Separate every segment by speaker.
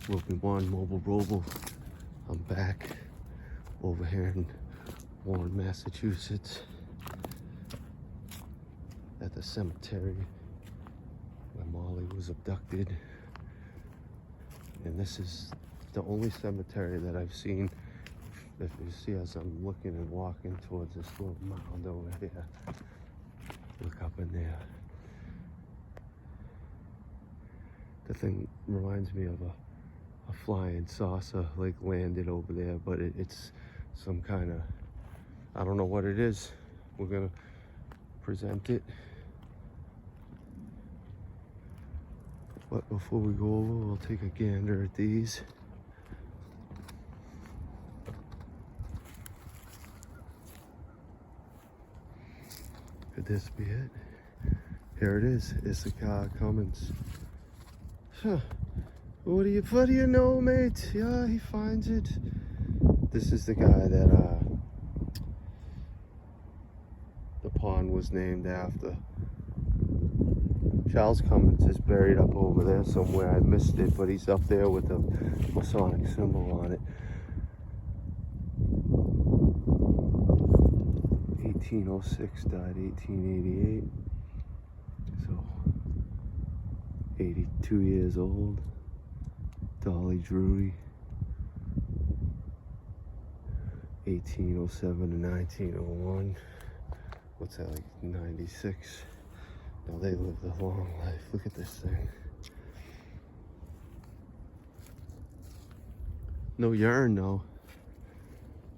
Speaker 1: Robie1, Mobile Robo. I'm back over here in Warren, Massachusetts at the cemetery where Molly was abducted. And this is the only cemetery that I've seen. If you see as I'm looking and walking towards this little mound over here, look up in there. The thing reminds me of a flying saucer like landed over there, but it's some kind of, I don't know what it is. We're gonna present it. But before we go over, we'll take a gander at these. Could this be it? Here it is. Issachar Cummins. Huh. What do you know, mate? Yeah, he finds it. This is the guy that the pond was named after. Charles Cummins is buried up over there somewhere. I missed it, but he's up there with the Masonic symbol on it. 1806, died 1888. So, 82 years old. Dolly Drury. 1807 to 1901. What's that, like 96? No, they lived a long life. Look at this thing. No urn, no.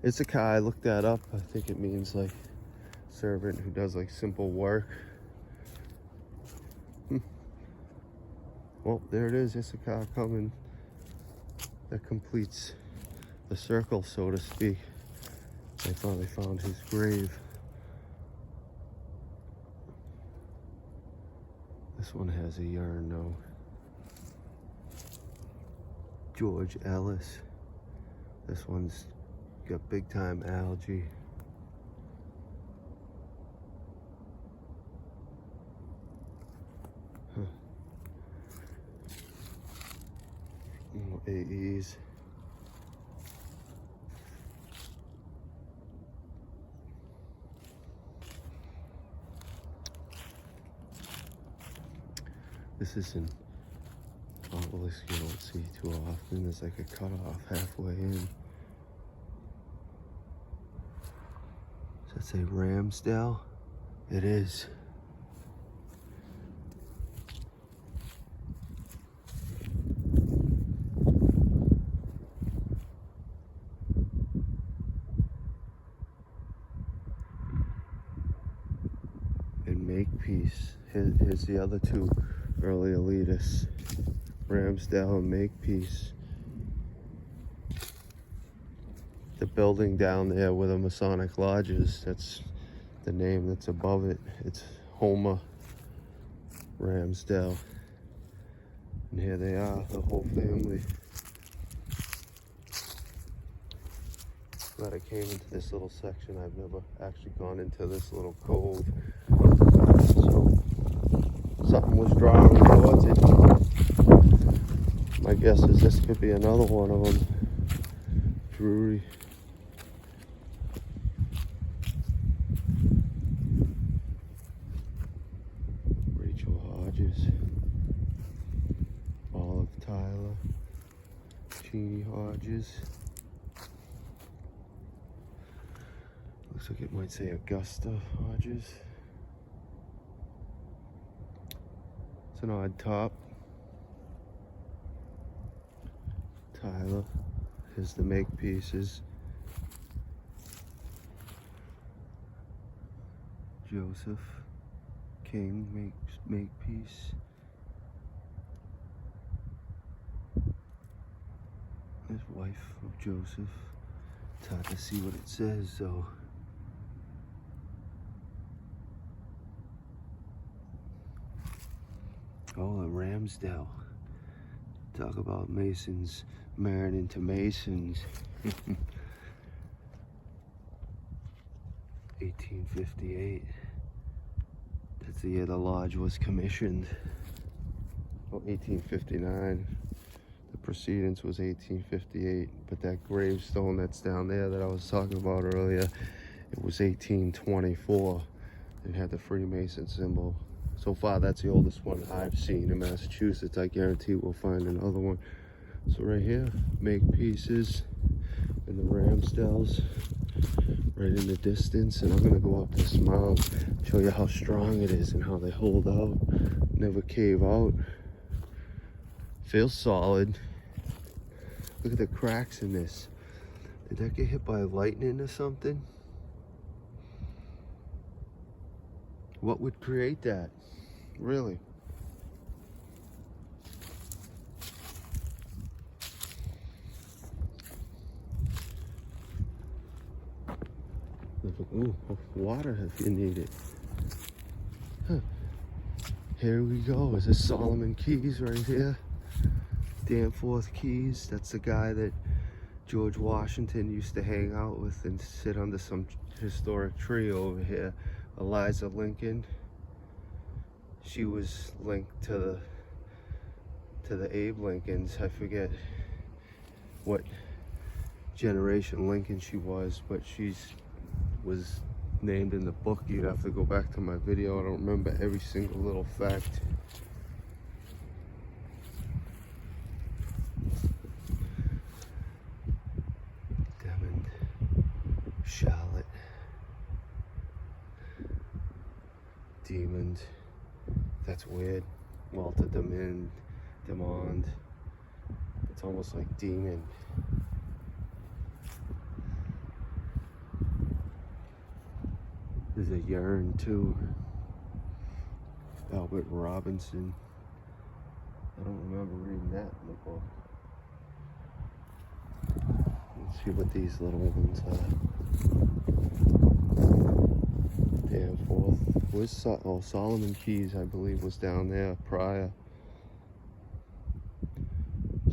Speaker 1: It's a car. I looked that up. I think it means like servant who does like simple work. Well, there it is. Issachar Cummins. That completes the circle, so to speak. They finally found his grave. This one has a urn, though. George Ellis. This one's got big time algae. AEs. This is an obelisk you don't see too often. There's like a cutoff halfway in. Does that say Ramsdell? It is. Makepeace. Here's the other two early elitists, Ramsdell and Makepeace. The building down there with the Masonic lodges, that's the name that's above it. It's Homer Ramsdell. And here they are, the whole family. Glad I came into this little section. I've never actually gone into this little cove. So something was drawing towards it. My guess is this could be another one of them. Drury. Rachel Hodges. Olive Tyler. Jeannie Hodges. Looks like it might say Augusta Hodges. It's an odd top. Tyler. Here's the Makepeaces. Joseph King, Makepeace. His wife of Joseph. It's hard to see what it says, though. Oh, a Ramsdell. Talk about Masons married into Masons. 1858. That's the year the lodge was commissioned. Oh, 1859. The proceedings was 1858, but that gravestone that's down there that I was talking about earlier, it was 1824. It had the Freemason symbol. So far, that's the oldest one I've seen in Massachusetts. I guarantee we'll find another one. So right here, make pieces in the Ramsdells, right in the distance. And I'm gonna go up this mound, show you how strong it is and how they hold out, never cave out. Feels solid. Look at the cracks in this. Did that get hit by lightning or something? What would create that? Really? Ooh, water if you need it. Huh. Here we go. Is this Solomon Keys right here? Danforth Keys. That's the guy that George Washington used to hang out with and sit under some historic tree over here. Eliza Lincoln. She was linked to the Abe Lincolns. I forget what generation Lincoln she was, but she's was named in the book. You'd have to go back to my video. I don't remember every single little fact. Demond, Charlotte, Demond. That's weird. Walter Demond. It's almost like demon. There's a urn too. Albert Robinson. I don't remember reading that in the book. Let's see what these little ones are. Danforth. Where's Solomon Keys, I believe, was down there prior.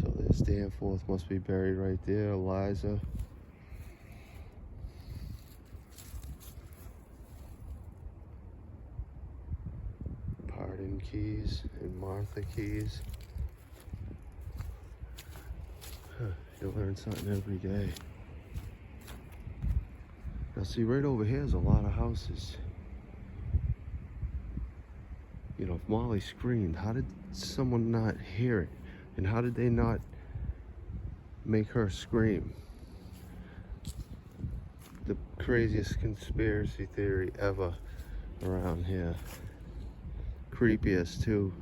Speaker 1: So there's Danforth, must be buried right there. Eliza. Pardon Keys and Martha Keys. Huh, you learn something every day. Now see, right over here is a lot of houses. You know, if Molly screamed, how did someone not hear it? And how did they not make her scream? The craziest conspiracy theory ever around here. Creepiest too.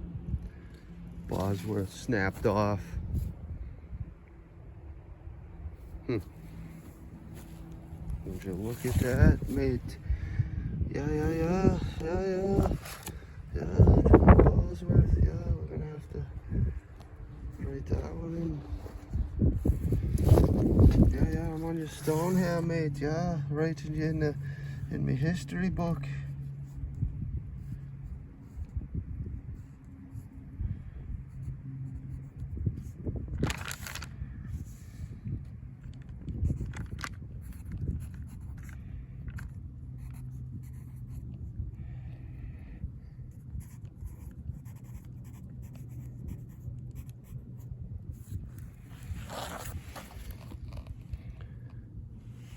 Speaker 1: Bosworth snapped off. Would you look at that, mate? Yeah. Bosworth, yeah, we're gonna have to write that one in. Yeah, I'm on your stone here, mate. Yeah, writing you in my history book.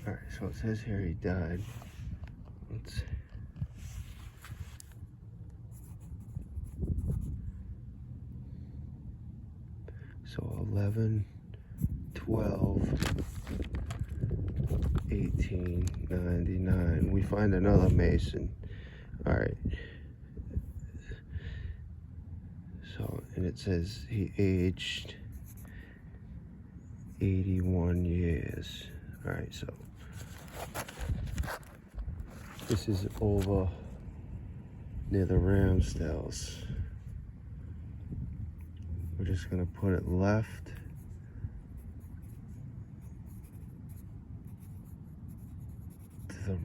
Speaker 1: Alright, so it says here he died. Let's so 11/12/1899. We find another Mason. Alright. So, and it says he aged 81 years. Alright, so this is over near the Ramsdells. We're just gonna put it left. To the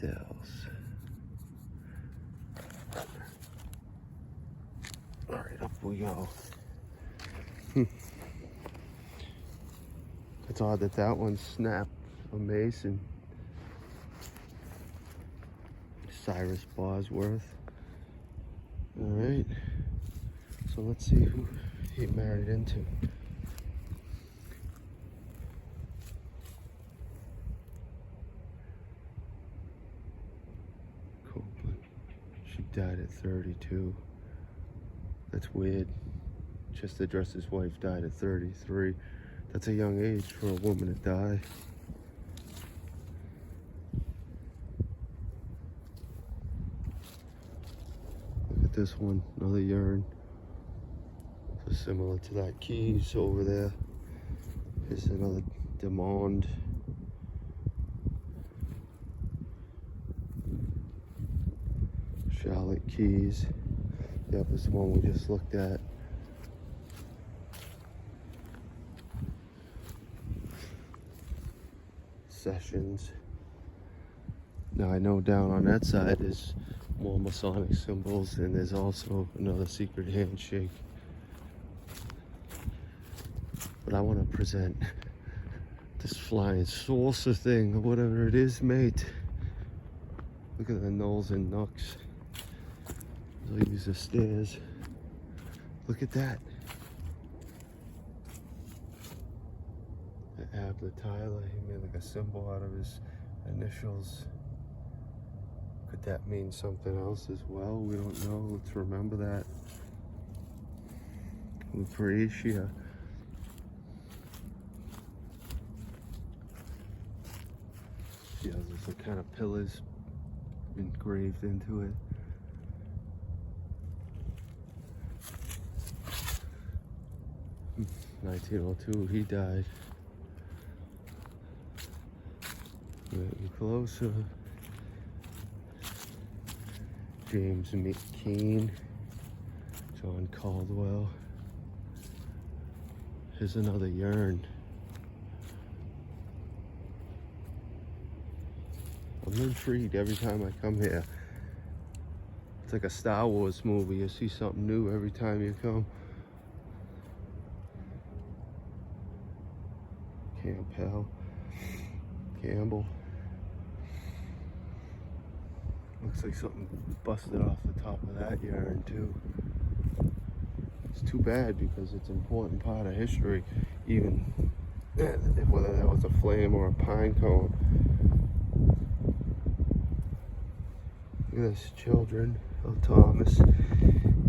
Speaker 1: Ramsdells. Alright, up we go. It's odd that that one snapped a Mason. Cyrus Bosworth. Alright. So let's see who he married into. Copeland. She died at 32. That's weird. Just Address's wife died at 33. That's a young age for a woman to die. Look at this one, another urn. So similar to that Keys over there. Here's another Demond. Charlotte Keys. Yep, this is the one we just looked at. Sessions. Now I know down on that side is more Masonic symbols, and there's also another secret handshake. But I want to present this flying saucer thing, or whatever it is, mate. Look at the nulls and nooks. I'll use the stairs. Look at that. Abner Tyler, he made like a symbol out of his initials. Could that mean something else as well? We don't know. Let's remember that. Lucretia. She has this kind of pillars engraved into it. In 1902, he died. Getting closer. James McKean, John Caldwell. Here's another urn. I'm intrigued every time I come here. It's like a Star Wars movie. You see something new every time you come. Campbell. Looks like something busted off the top of that urn too. It's too bad because it's an important part of history, even whether that was a flame or a pine cone. Look at this, children of Thomas,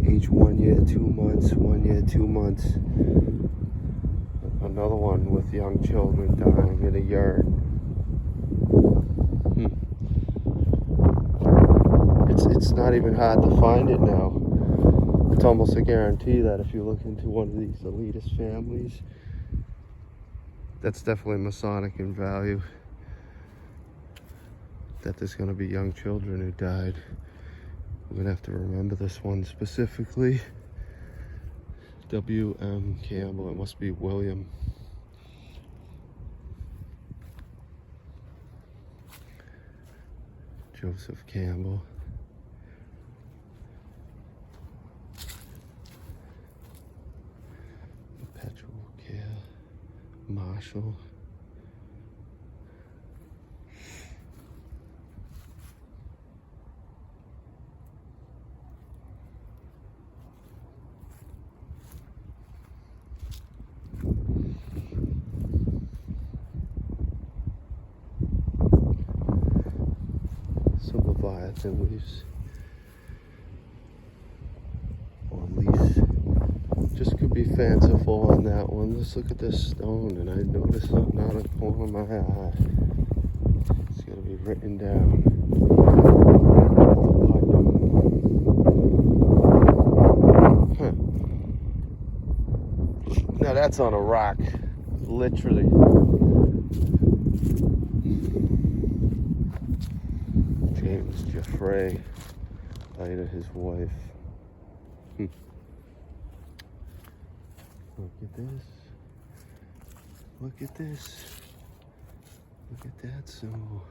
Speaker 1: age 1 year, 2 months, 1 year, 2 months. Another one with young children dying in a urn. It's not even hard to find it now. It's almost a guarantee that if you look into one of these elitist families, that's definitely Masonic in value. That there's going to be young children who died. We're going to have to remember this one specifically. W.M. Campbell, it must be William. Joseph Campbell. Perpetual Care. Marshall. Some Leviathan leaves, or at least just could be fanciful on that one. Let's look at this stone, and I noticed something out of the corner of my eye. It's gonna be written down. Huh. Now that's on a rock, literally. James Jeffrey, Ida, his wife. Look at this. Look at this. Look at that symbol.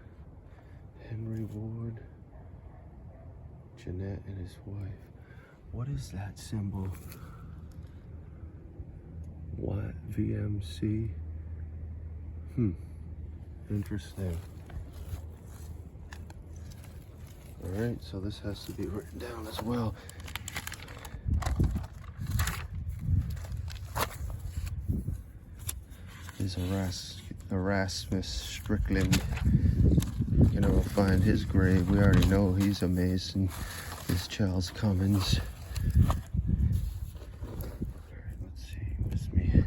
Speaker 1: Henry Ward, Jeanette, and his wife. What is that symbol? What? VMC? Interesting. Alright, so this has to be written down as well. is Erasmus Strickland. You never find his grave. We already know he's a Mason. This Charles Cummins. Alright, let's see. What's me?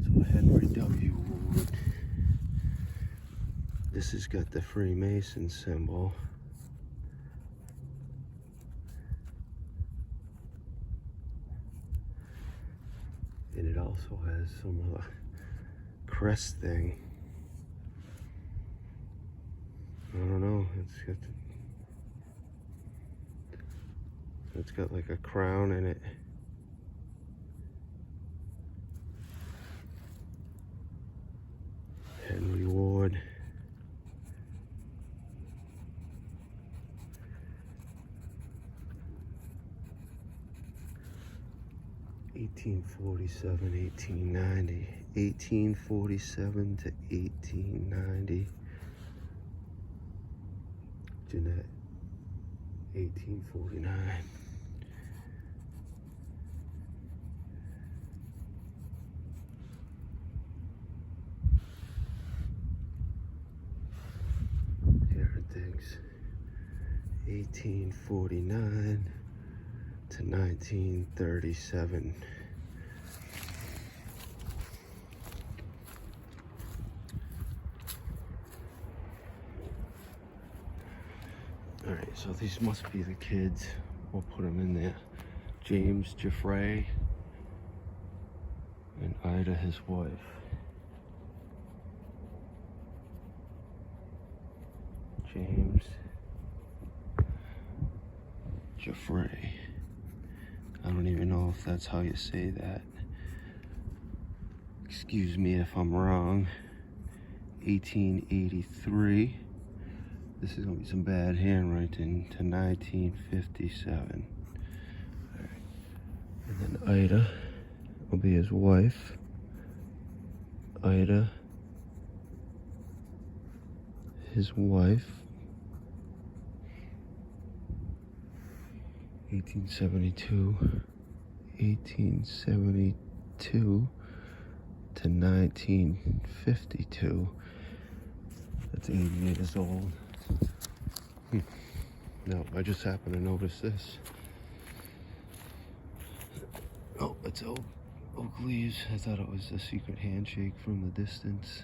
Speaker 1: So Henry W. Wood. This has got the Freemason symbol. And it also has some crest thing. I don't know. It's got like a crown in it. Henry Ward. (1847, 1890). 1847 to 1890. Jeanette, 1849. Aaron Diggs, 1849 to 1937. All right, so these must be the kids. We'll put them in there. James Jeffrey and Ida, his wife. James Jeffrey. I don't even know if that's how you say that. Excuse me if I'm wrong. 1883. This is gonna be some bad handwriting to 1957. All right. And then Ida will be his wife. Ida, his wife. 1872 to 1952. That's 80 years old. No, I just happened to notice this. Oh, it's oak leaves. I thought it was a secret handshake from the distance.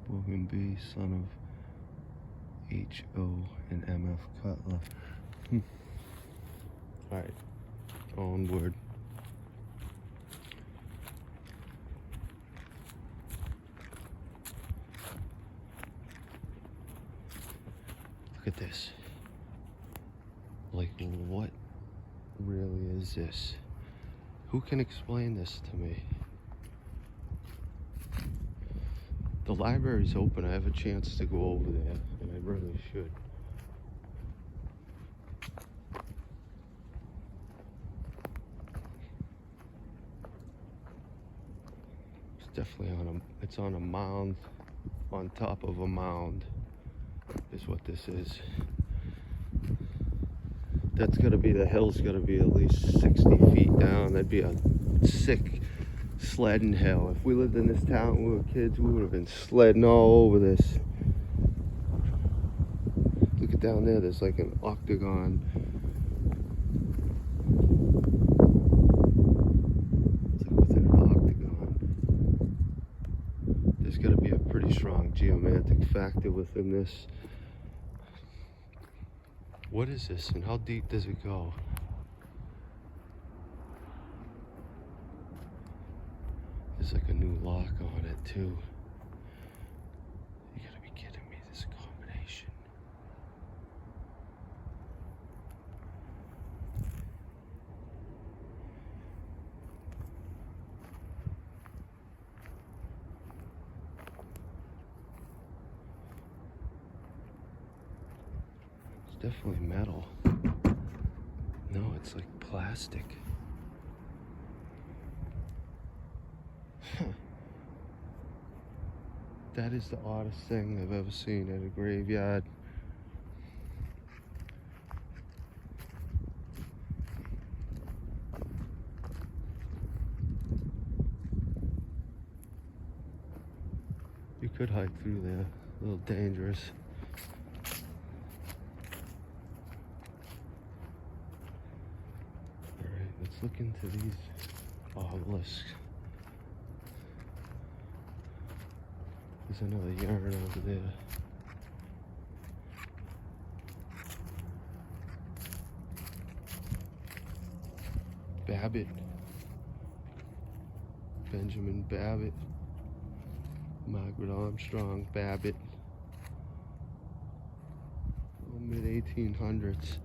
Speaker 1: William B., son of H.O. and M.F. Cutler. Alright, onward. Look at this. Like, what really is this? Who can explain this to me? The library's open. I have a chance to go over there, and I really should. It's definitely it's on a mound, on top of a mound, is what this is. That's gotta be, the hill's gotta be at least 60 feet down. That'd be a sick sledding hill. If we lived in this town when we were kids, we would have been sledding all over this. Look at down there, there's like an octagon. It's like within an octagon. There's gotta be a pretty strong geomantic factor within this. What is this, and how deep does it go? There's like a new lock on it too. You gotta be kidding me, this combination. It's definitely metal. No, it's like plastic. That is the oddest thing I've ever seen at a graveyard. Could hike through there, a little dangerous. Alright, let's look into these obelisks. There's another yarn over there. Babbitt. Benjamin Babbitt. Margaret Armstrong Babbitt. Mid-1800s.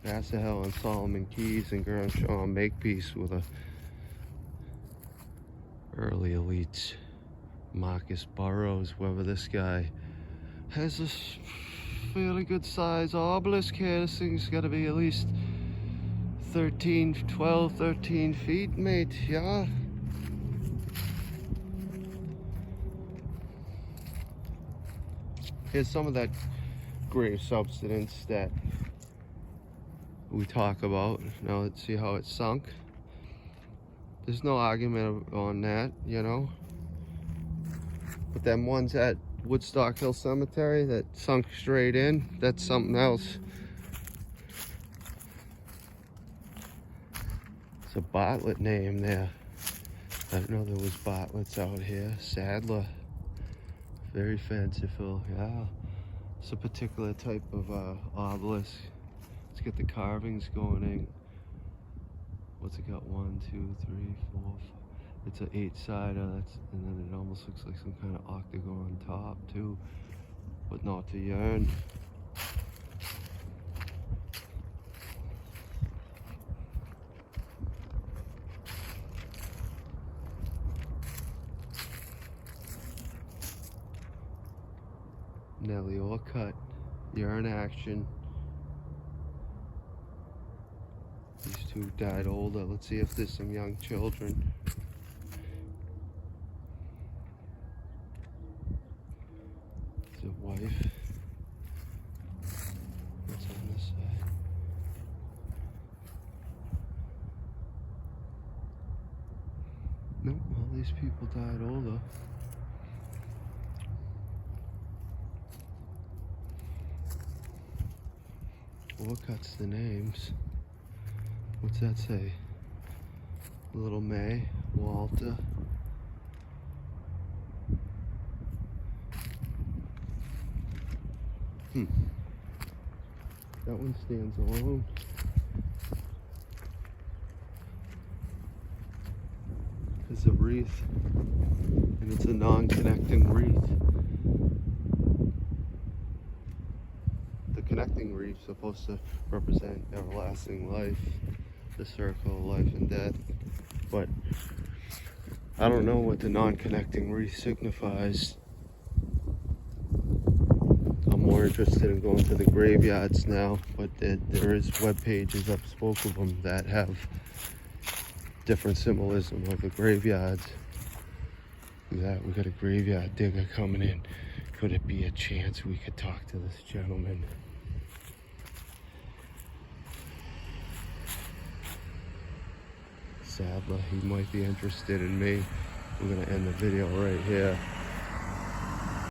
Speaker 1: Asahel and Solomon Keyes and Gershom Makepeace were the early elites. Marcus Burroughs, whoever this guy, has this fairly good size obelisk here. This thing's got to be at least 12, 13 feet, mate, yeah. Here's some of that grave subsidence that we talk about. Now let's see how it's sunk. There's no argument on that, you know. But them ones at Woodstock Hill Cemetery that sunk straight in, that's something else. It's a Bartlett name there. I didn't know there was Bartletts out here. Sadler. Very fanciful, yeah. It's a particular type of obelisk. Let's get the carvings going in. What's it got? 1, 2, 3, 4, 5. It's an 8-sider, and then it almost looks like some kind of octagon top too, but not to yarn. Nellie Orcutt, yarn action. These two died older. Let's see if there's some young children. It's a wife. What's on this side? Nope, all these people died older. Orcutt's the names. What's that say? Little May, Walter. That one stands alone. It's a wreath, and it's a non-connecting wreath. The connecting wreath is supposed to represent everlasting life, the circle of life and death, but I don't know what the non-connecting wreath signifies. I'm more interested in going to the graveyards now, but there is web pages, I've spoken of them, that have different symbolism of the graveyards. Look at that, we got a graveyard digger coming in. Could it be a chance we could talk to this gentleman? Sadler, he might be interested in me. We're gonna end the video right here.